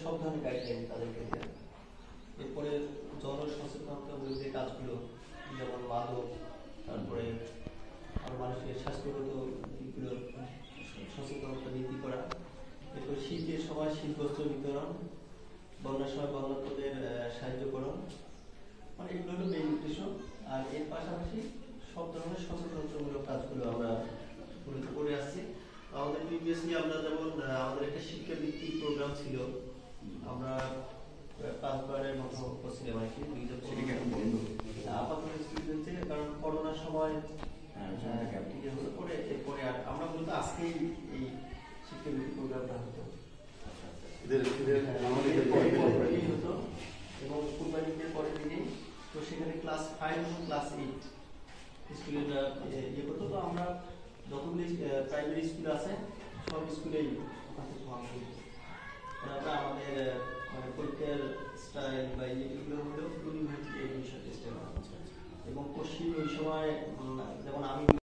সব ধরনের গাইডলাইন তাদেরকে দেওয়া। এরপরে জনসচেতনতামূলক যে কাজগুলো, যেমন মাদক, তারপরে আর মানুষের স্বাস্থ্যগত দিকগুলো সচেতনতা বৃদ্ধি করা। এরপর শীতের সময় শীতবস্ত্র বিতরণ, বন্যার সময় বন্যার্তদের সাহায্যকরণ, মানে এগুলো হলো মেইন উদ্দেশ্য। আর এর পাশাপাশি সব ধরনের সচেতনতামূলক কাজগুলো আমরা মূলত করে আসছি। আমাদের প্রিভিয়াসলি আমরা যেমন আমাদের একটা শিক্ষাভিত্তিক প্রোগ্রাম ছিল, আমরা 5 বারের মতো করছিলাম আর কি। আপাতত স্টুডেন্টে কারণ করোনার সময় এরপরে আর আমরা মূলত আজকেই এই শিক্ষাভিত্তিক প্রোগ্রামটা হতো হতো এবং কুরবানিদের পরের দিকে। তো সেখানে ক্লাস 5 এবং ক্লাস 8 স্টুডেন্টরা ইয়ে করতো। তো আমরা যতগুলি প্রাইমারি স্কুল আছে সব স্কুলেই আমরা আমাদের মানে পরীক্ষার স্টাইল বা এগুলো হলো ইউনিভার্সিটি এডমিশন সিস্টেম। এবং কোশ্চিন ওই সময় যেমন আমি